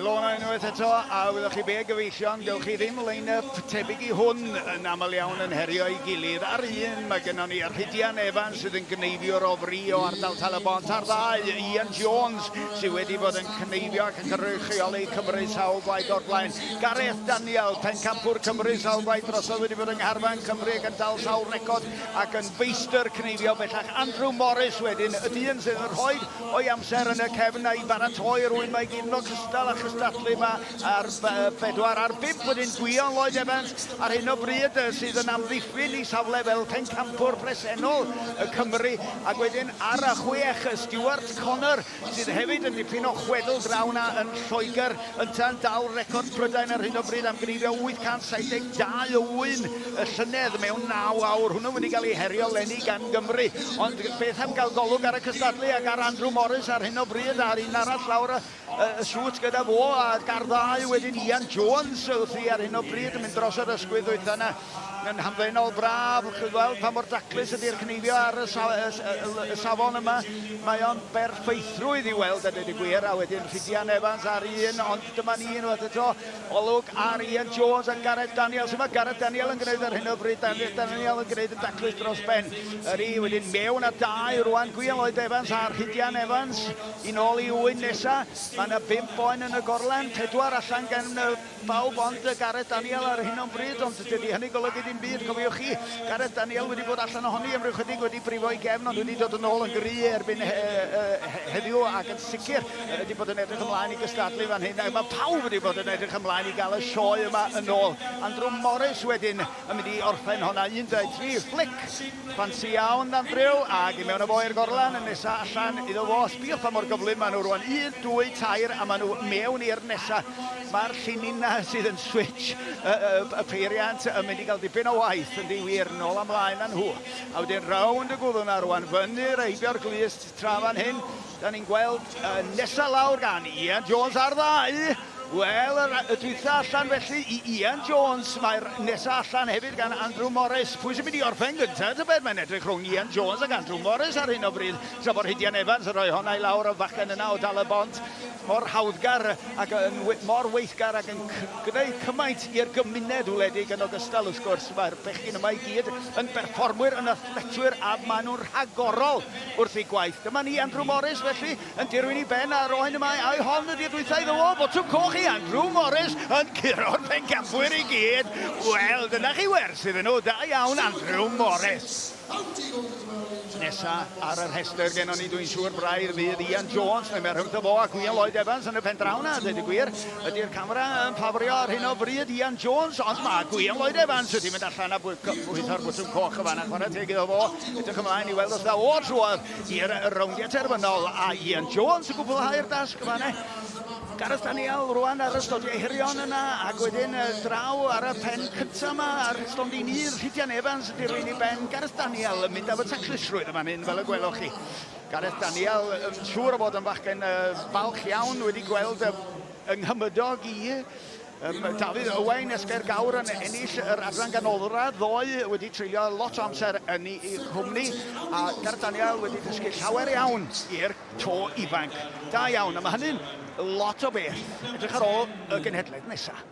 Wel o'n unwaith eto, a wyddwch chi be gyfeillion, gewch chi ddim line-up tebyg I hwn yn aml iawn yn herio I gilydd. Ar un, mae gennym ni Rhydian Evans sydd yn Cneifio'r ofri o ardal Talabont. Ar ddau, Ian Jones sydd wedi bod yn cneifio ac yn cynrychioli Cymru sawl blaid o'r blaen. Gareth Daniel, pencampwr Cymru sawl blaid drosodd wedi bod yng Ngharfan Cymru ac yn dal sawl record ac yn feistr cneifio bellach. Andrew Morris wedyn, y dyn sydd yn rhoi o'i amser yn y cefn a'i baratoi rwy'n mae gyn o cystal a chystadlu yma ar 4 ar 5 wedyn Gwion Lloyd Evans ar hyn o bryd sydd yn amddiffyn I safle fel pencampwr presennol y Cymru ac wedyn ar y 6 Stuart Connor sydd hefyd yn dipyn o chwedl draw na yn Lloegr yn tan dal record Prydain ar hyn o bryd am gneifio 872 wyn y llynedd mewn 9 awr. Hwnnw wedi cael ei herio lenni gan Gymru ond beth am gael golwg ar y cystadlu ac ar Andrew Morris ar hyn o bryd ar un arall lawr y siwt gyda fo a gar ddau wedyn Ian Jones wrth I ar hyn o bryd yn mynd dros yr ysgwydd wytha yna yn hamddenol braf. Chi'n gweld pa mor daclus ydy'r cneifio ar y safon yma. Mae o'n berffeithrwydd I weld a dweud y gwir a wedyn Rhydian Evans ar un ond dyma ni unwaith eto olwg ar Ian Jones a Gareth Daniel. Sut mae Gareth Daniel yn gwneud ar hyn o bryd. Daniel yn gwneud yn daclus dros ben. Yr I wedyn mewn a 2 rwan Gwion Lloyd Evans a Rhydian Evans I nôl I 8 nesa. Mae yna 5 oen yn y gorlen, 4 allan gan bawb ond Gareth Daniel ar hyn o'n bryd, ond dydy hynny golygu dim byd, cofiwch chi. Gareth Daniel wedi bod allan ohoni am ryw chydig wedi brifo I gefn, ond wedi dod yn ôl yn gry erbyn heddiw ac yn sicr wedi bod yn edrych ymlaen I gystadlu fan hyn. Mae pawb wedi bod yn edrych ymlaen I gael y sioe yma yn ôl. Andrew Morris wedyn yn mynd I orffen honna 1, 2, 3, flic. Fansi iawn Andrew, ac I mewn o fo i'r gorlan yn nesa allan iddo fo. Sbiwch pa mor gyflym maen nhw rwan. 1, 2, 3 a maen nhw mewn i'r nesa. Mae'r llinyn sydd yn switch y peiriant yn mynd I gael dipyn o waith yn ddiwir nôl ymlaen â nhw. A wedyn rownd y gwddwn ar rwan fyny'r eibio'r glist tra fan hyn. Da ni'n gweld nesa lawr gan Ian Jones ar ddau. Wel, y dwytha allan felly I Ian Jones, mae'r nesa allan hefyd gan Andrew Morris. Pwy sy'n mynd I orffen gyntaf? Tybed mae'n edrych rhwng Ian Jones ac Andrew Morris ar hyn o bryd. Tra bod Rhydian Evans yn rhoi honna I lawr o fachgen yna o dal y bont. Mor hawddgar ac mor weithgar ac yn gwneud cymaint i'r gymuned wledig yn ogystal wrth gwrs. Mae'r bechgyn yma I gyd yn berfformwyr, yn athletwyr a maen nhw'n rhagorol wrth eu gwaith. Dyma ni Andrew Morris felly yn dirwyn I ben ar oen yma a'i hon ydy'r dwytha iddo fo. Botwm coch I Andrew Morris yn curo'r pencampwyr I gyd. Wel, dyna chi wers iddyn nhw. Da iawn Andrew Morris. Nesa ar y rhestr gennym ni dwi'n siŵr braidd fydd Ian Jones neu mae rhwngth o fo a Gwion Lloyd Evans yn y pen draw na, dweud y gwir. Ydy'r camera yn ffafrio ar hyn o bryd Ian Jones, ond mae Gwion Lloyd Evans wedi mynd allan a bwytho'r bwtwm coch y fan ac chwarae teg iddo fo. Edrych ymlaen I weld os da o trwodd i'r rowndiau terfynol a Ian Jones yn gwblhau'r dasg y fan. Gareth Daniel rwan ar y stodiau hirion yna ac wedyn draw ar y pen cyntaf yma ar stondini Rhydian Evans ydy'r un I ben. Gareth Daniel yn mynd am y taclusrwydd yma hyn fel y gwelwch chi. Gareth Daniel yn siŵr o fod yn fachgen falch iawn wedi gweld yng nghymydog I. Dafydd Owain Esger Gawr yn ennill yr adran ganolradd ddoe wedi treulio lot o amser yn I chwmni a Gareth Daniel wedi dysgu llawer iawn i'r to ifanc. Da iawn, a mae hynny'n lot o beth. Edrych ar ôl y genhedlaeth nesaf.